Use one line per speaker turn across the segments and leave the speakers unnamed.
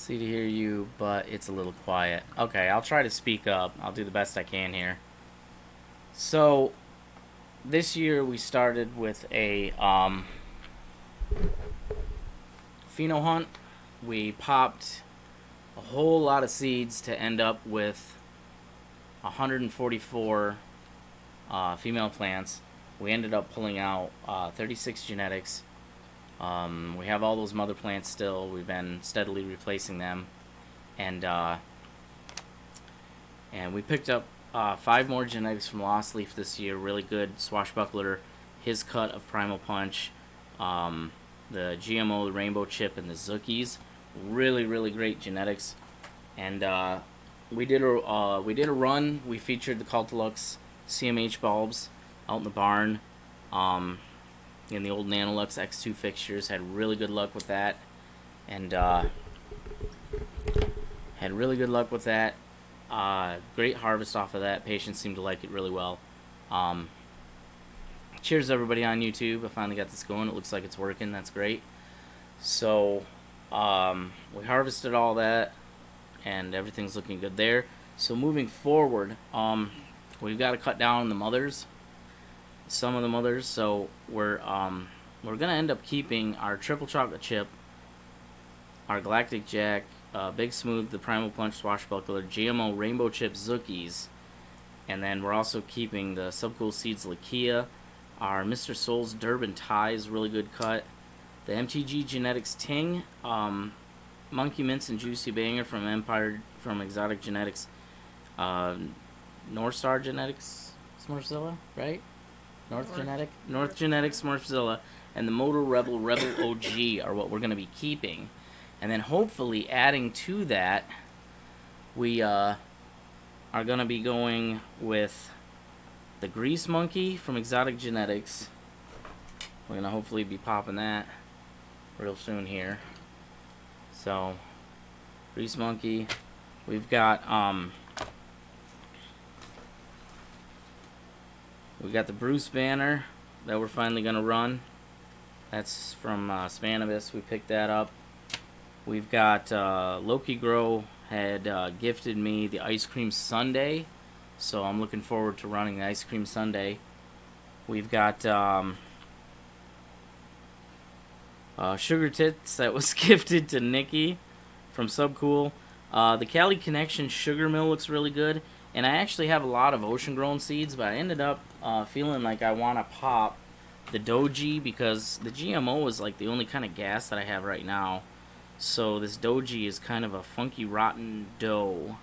See to hear you, but it's a little quiet. Okay, I'll try to speak up. I'll do the best I can here. So, this year we started with a pheno hunt. We popped a whole lot of seeds to end up with 144 female plants. We ended up pulling out 36 genetics. We have all those mother plants still. We've been steadily replacing them, and we picked up 5 more genetics from Lost Leaf this year. Really good swashbuckler, his cut of Primal Punch, the GMO, the Rainbow Chip, and the Zookies. Really great genetics. And we did a run. We featured the Cultilux CMH bulbs out in the barn. In the old Nanolux X2 fixtures, had really good luck with that, and great harvest off of that. Patients seem to like it really well. Cheers everybody on YouTube. I finally got this going. It looks like it's working. That's great. So we harvested all that, and everything's looking good there. So moving forward, we've got to cut down the mothers. Some of the mothers, so we're gonna end up keeping our triple chocolate chip, our Galactic Jack, Big Smooth, the Primal Punch Swashbuckler, GMO Rainbow Chip Zookies, and then we're also keeping the Subcool Seeds Lakia, our Mr. Soul's Durban Ties, really good cut, the MTG Genetics Ting, Monkey Mints and Juicy Banger from Exotic Genetics, North Star Genetics, Smurfzilla, right? North Genetics, Smurfzilla, and the Motor Rebel OG are what we're going to be keeping. And then hopefully adding to that, we are going to be going with the Grease Monkey from Exotic Genetics. We're going to hopefully be popping that real soon here. So, Grease Monkey. We've got we got the Bruce banner that we're finally going to run. That's from Cannabis. We picked that up. We've got Loki Grow had gifted me the Ice Cream Sundae, so I'm looking forward to running the Ice Cream Sundae. We've got Sugar Tits that was gifted to Nikki from Subcool. The Cali Connection Sugar Mill looks really good. And I actually have a lot of ocean-grown seeds, but I ended up feeling like I want to pop the Doji because the GMO is like the only kind of gas that I have right now. So this Doji is kind of a funky, rotten dough.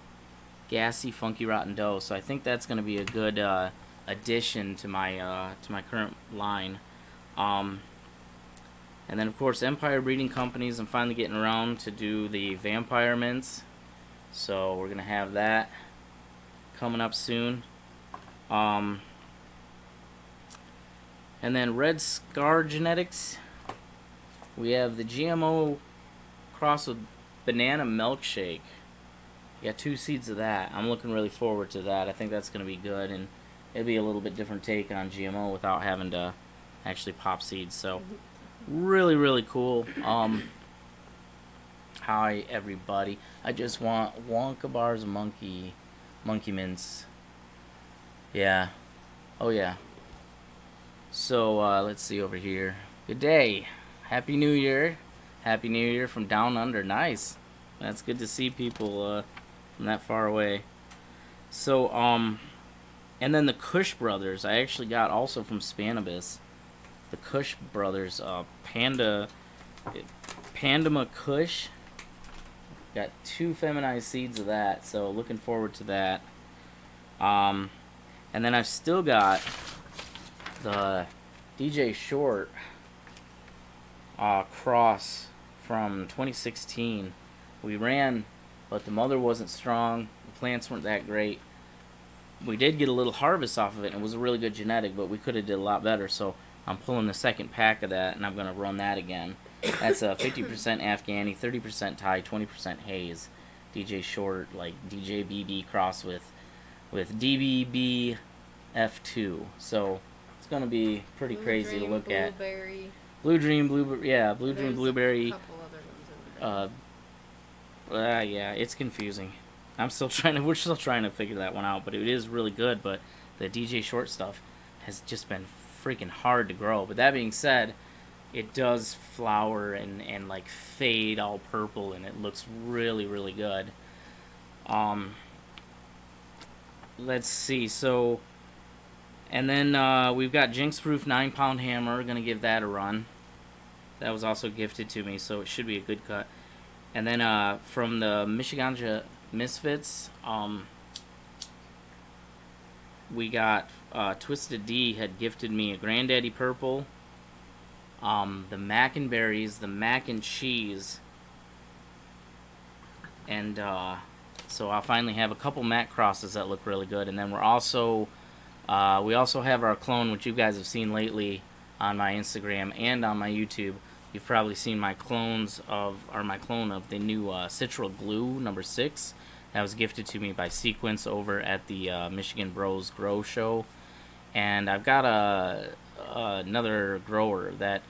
Gassy, funky, rotten dough. So I think that's going to be a good addition to my current line. And then, of course, Empire Breeding Companies. I'm finally getting around to do the Vampire Mints. So we're going to have that coming up soon. And then Red Scar Genetics, we have the GMO cross with Banana Milkshake. Got 2 seeds of that. I'm looking really forward to that. I think that's going to be good, and it'll be a little bit different take on GMO without having to actually pop seeds. So really cool. Hi everybody. I just want Wonka Bars Monkey Mints. Yeah. Oh yeah. So let's see over here. Good day. Happy New Year. Happy New Year from down under. Nice. That's good to see people from that far away. So and then the Kush Brothers I actually got also from Spanibus. The Kush Brothers Pandama Kush. Got 2 feminized seeds of that, so looking forward to that. And then I've still got the DJ Short cross from 2016. We ran, but the mother wasn't strong. The plants weren't that great. We did get a little harvest off of it, and it was a really good genetic, but we could have did a lot better, so I'm pulling the second pack of that, and I'm going to run that again. That's a 50% Afghani, 30% Thai, 20% Haze. DJ Short, like DJ BB cross with DBB F2. So it's gonna be pretty crazy to look
Blueberry.
at. Blue Dream, Blueberry. Yeah, Blue Dream, Blueberry.
A couple other ones in there.
Yeah, it's confusing. We're still trying to figure that one out, but it is really good. But the DJ Short stuff has just been freaking hard to grow. But that being said, it does flower and like fade all purple, and it looks really, really good. Let's see. So, and then we've got Jinx Proof 9-pound hammer. Gonna give that a run. That was also gifted to me, so it should be a good cut. And then from the Michiganja Misfits, we got Twisted D had gifted me a Granddaddy Purple, the Mac and Berries, the Mac and Cheese, and so I'll finally have a couple Mac crosses that look really good. And then we also have our clone, which you guys have seen lately on my Instagram and on my YouTube. You've probably seen my clone of the new Citral Glue number 6 that was gifted to me by Sequence over at the Michigan Bros Grow Show. And I've got another grower that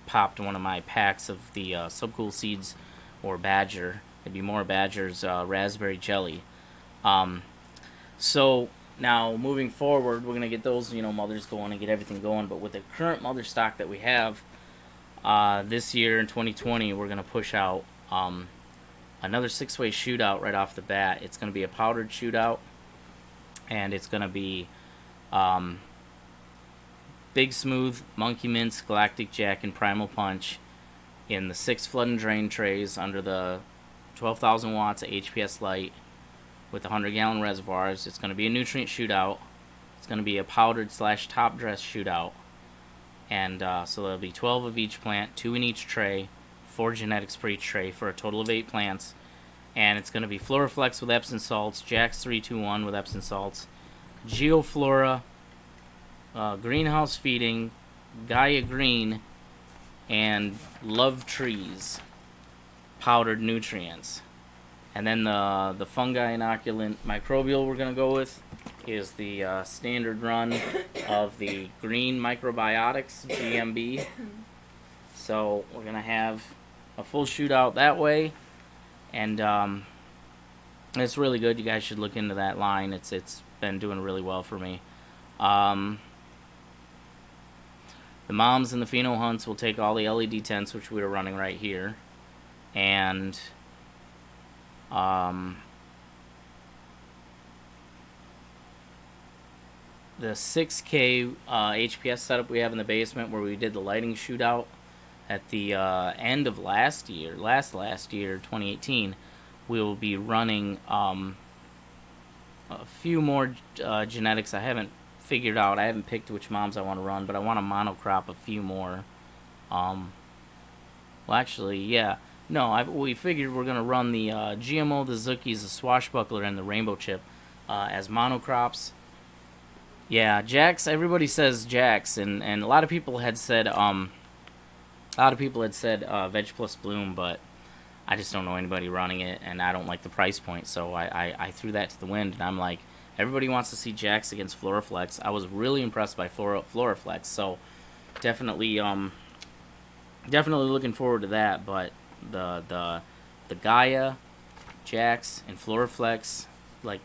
popped one of my packs of the Subcool Seeds or Badger. It'd be more Badger's Raspberry Jelly. So now moving forward, we're gonna get those mothers going and get everything going. But with the current mother stock that we have, this year in 2020, we're going to push out another 6-way shootout right off the bat. It's going to be a powdered shootout, and it's going to be Big Smooth, Monkey Mints, Galactic Jack, and Primal Punch in the 6 flood and drain trays under the 12,000 watts of HPS light with 100-gallon reservoirs. It's going to be a nutrient shootout. It's going to be a powdered / top dress shootout. And so there'll be 12 of each plant, 2 in each tray, 4 genetics per each tray for a total of 8 plants. And it's going to be Floraflex with Epsom salts, Jack's 321 with Epsom salts, Geoflora, Greenhouse Feeding, Gaia Green, and Love Trees powdered nutrients. And then the fungi inoculant microbial we're going to go with is the standard run of the Green Microbiotics GMB. So we're going to have a full shootout that way. And it's really good. You guys should look into that line. It's been doing really well for me. The moms and the pheno hunts will take all the LED tents, which we were running right here. And the 6K HPS setup we have in the basement, where we did the lighting shootout at the end of last year, 2018, we will be running a few more genetics. I haven't figured out. I haven't picked which moms I want to run, but I want to monocrop a few more. Well, actually, yeah. No, we figured we're going to run the GMO, the Zookies, the Swashbuckler, and the Rainbow Chip as monocrops. Yeah, Jax, everybody says Jax, and a lot of people had said Veg Plus Bloom, but I just don't know anybody running it, and I don't like the price point, so I threw that to the wind, and I'm like, everybody wants to see Jax against Floraflex. I was really impressed by Floraflex, so definitely looking forward to that. But the Gaia, Jax, and Floraflex, like,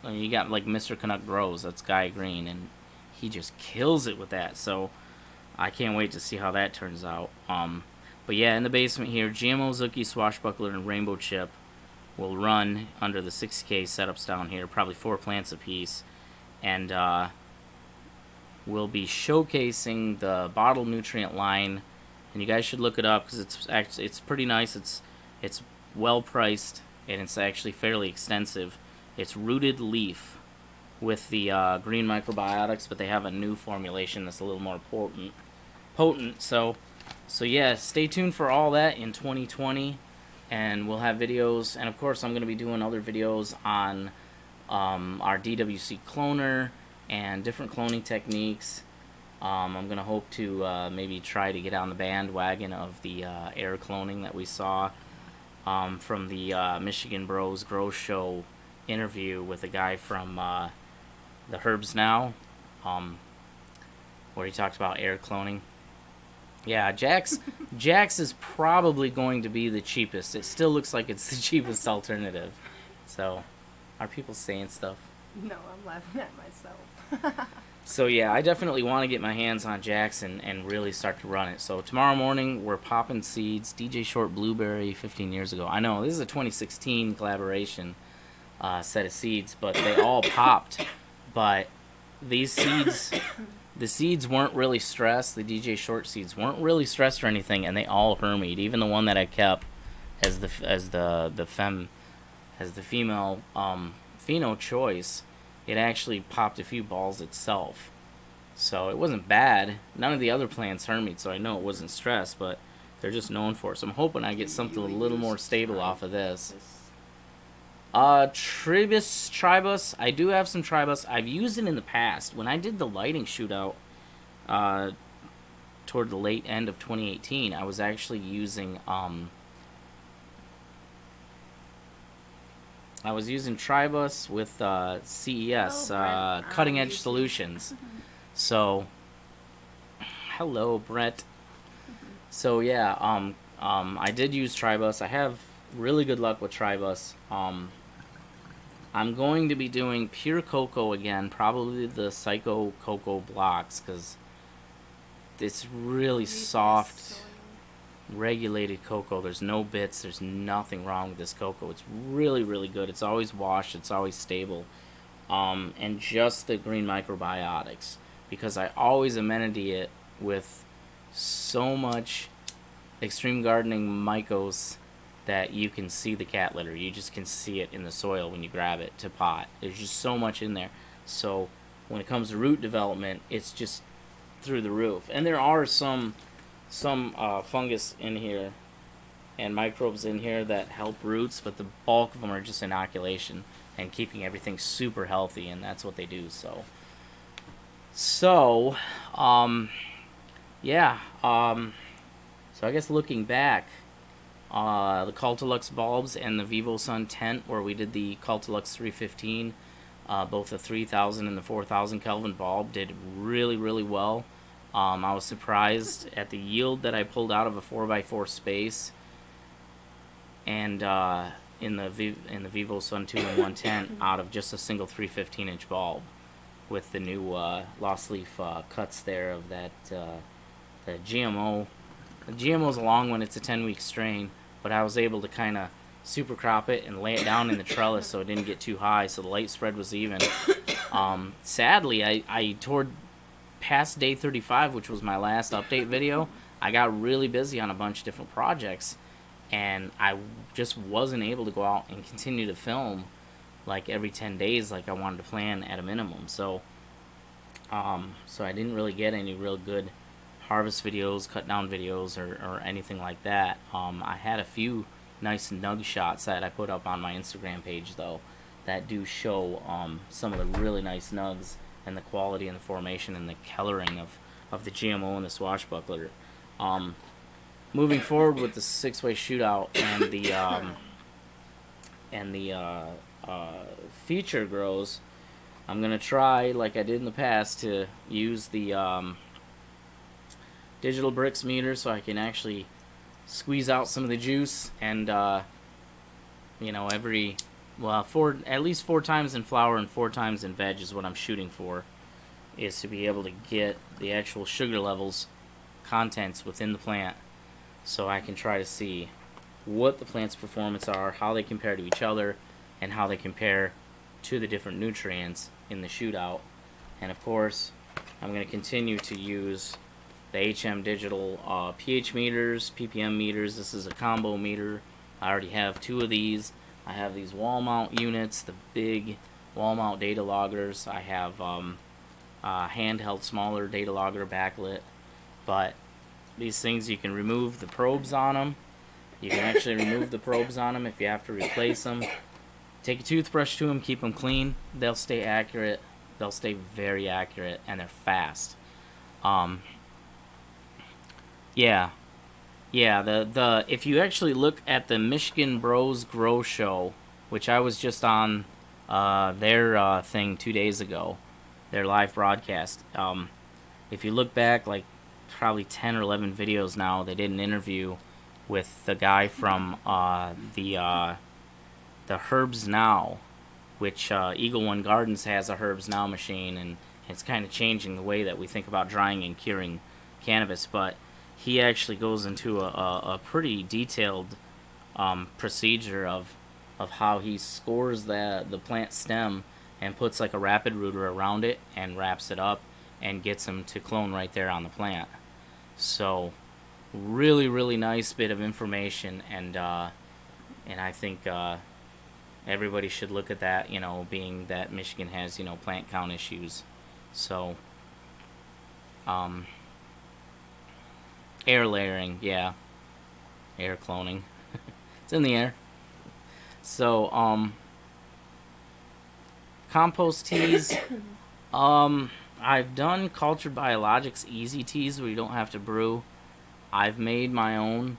I mean, you got like Mr. Canuck Grows, that's Gaia Green, and he just kills it with that. So I can't wait to see how that turns out. But yeah, in the basement here, GMO, Zookie, Swashbuckler, and Rainbow Chip will run under the 6K setups down here, probably 4 plants apiece, and we'll be showcasing the bottle nutrient line, and you guys should look it up because it's pretty nice. It's well priced, and it's actually fairly extensive. It's Rooted Leaf with the green microbiotics, but they have a new formulation that's a little more potent. So yeah, stay tuned for all that in 2020, and we'll have videos. And of course, I'm going to be doing other videos on our DWC cloner and different cloning techniques. I'm going to hope to maybe try to get on the bandwagon of the air cloning that we saw from the Michigan Bros Grow Show interview with a guy from the Herbs Now, where he talked about air cloning. Yeah, Jax is probably going to be the cheapest. It still looks like it's the cheapest alternative. So, are people saying stuff?
No, I'm laughing at myself.
So yeah, I definitely want to get my hands on Jax and really start to run it. So tomorrow morning we're popping seeds. DJ Short Blueberry 15 years ago. I know this is a 2016 collaboration set of seeds, but they all popped. But these seeds, the seeds weren't really stressed. The DJ Short seeds weren't really stressed or anything, and they all hermied. Even the one that I kept as the female Pheno choice, it actually popped a few balls itself. So it wasn't bad. None of the other plants hermied, so I know it wasn't stressed, but they're just known for it. So I'm hoping I get something a little more stable off of this. Tribus. I do have some Tribus. I've used it in the past. When I did the lighting shootout toward the late end of 2018, I was actually using Tribus with CES, Cutting Edge Solutions. So, hello, Brett. So yeah, I did use Tribus. I have really good luck with Tribus. I'm going to be doing pure cocoa again, probably the Psycho Cocoa blocks, because it's really soft, regulated cocoa. There's no bits. There's nothing wrong with this cocoa. It's really, really good. It's always washed. It's always stable. And just the green microbiotics, because I always amenity it with so much extreme gardening mycos that you can see the cat litter. You just can see it in the soil when you grab it to pot. There's just so much in there. So when it comes to root development, it's just through the roof. And there are some fungus in here and microbes in here that help roots, but the bulk of them are just inoculation and keeping everything super healthy, and that's what they do. So I guess looking back, the Cultilux bulbs and the Vivo Sun tent, where we did the Cultilux 315, both the 3000 and the 4000 Kelvin bulb, did really, really well. I was surprised at the yield that I pulled out of a 4x4 space, and in the Vivo Sun 2-in-1 tent out of just a single 315-inch bulb, with the new lost leaf cuts there of that the GMO. The GMO's a long one. It's a 10-week strain, but I was able to kind of super crop it and lay it down in the trellis so it didn't get too high, so the light spread was even. Sadly, I toward past day 35, which was my last update video, I got really busy on a bunch of different projects, and I just wasn't able to go out and continue to film like every 10 days like I wanted to plan at a minimum. So I didn't really get any real good harvest videos, cut down videos, or anything like that. I had a few nice nug shots that I put up on my Instagram page, though, that do show some of the really nice nugs and the quality and the formation and the coloring of the GMO and the swashbuckler. Moving forward with the 6-way shootout and the feature grows, I'm gonna try, like I did in the past, to use the digital bricks meter so I can actually squeeze out some of the juice, and at least 4 times in flower and 4 times in veg is what I'm shooting for, is to be able to get the actual sugar levels, contents within the plant, so I can try to see what the plant's performance are, how they compare to each other, and how they compare to the different nutrients in the shootout. And of course, I'm going to continue to use the HM digital pH meters, ppm meters. This is a combo meter. I already have 2 of these. I have these wall mount units, the big wall mount data loggers. I have handheld smaller data logger backlit. But these things, you can remove the probes on them. You can actually remove the probes on them if you have to replace them. Take a toothbrush to them, keep them clean. They'll stay accurate. They'll stay very accurate, and they're fast. The if you actually look at the Michigan Bros Grow Show, which I was just on their thing 2 days ago, their live broadcast. If you look back like probably 10 or 11 videos now. They did an interview with the guy from the Herbs Now, which Eagle One Gardens has a Herbs Now machine, and it's kind of changing the way that we think about drying and curing cannabis. But he actually goes into a pretty detailed procedure of how he scores the plant stem and puts like a rapid rooter around it and wraps it up and gets them to clone right there on the plant. So really, really nice bit of information, and I think everybody should look at that, you know, being that Michigan has, you know, plant count issues. So air layering, yeah, air cloning. It's in the air. So compost teas. I've done Cultured Biologics easy teas where you don't have to brew. I've made my own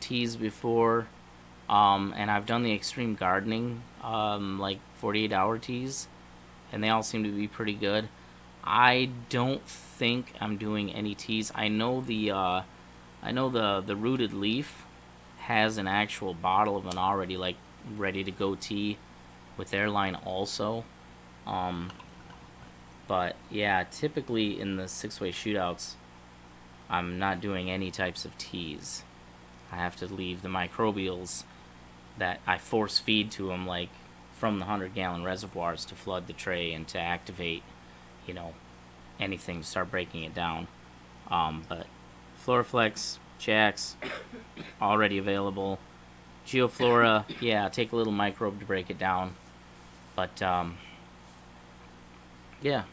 teas before, and I've done the extreme gardening, like 48-hour teas, and they all seem to be pretty good. I don't think I'm doing any teas. I know the Rooted Leaf has an actual bottle of an already like ready to go tea with their line also. But yeah, typically in the 6-way shootouts, I'm not doing any types of teas. I have to leave the microbials that I force feed to them, like from the 100-gallon reservoirs, to flood the tray and to activate, you know, anything to start breaking it down. But Floraflex, Jax, already available. Geoflora, yeah, take a little microbe to break it down. But yeah,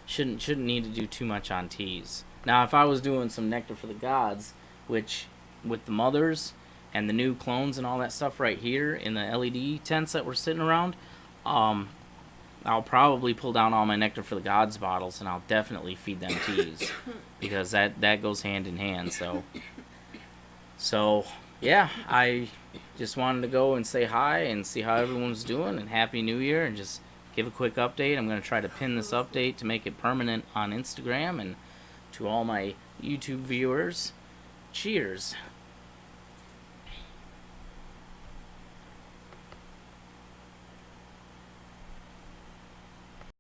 shouldn't need to do too much on teas. Now, if I was doing some Nectar for the Gods, which with the mothers and the new clones and all that stuff right here in the LED tents that we're sitting around, I'll probably pull down all my Nectar for the Gods bottles, and I'll definitely feed them teas, because that goes hand in hand. So yeah, I just wanted to go and say hi and see how everyone's doing, and Happy New Year, and just give a quick update. I'm going to try to pin this update to make it permanent on Instagram, and to all my YouTube viewers, cheers.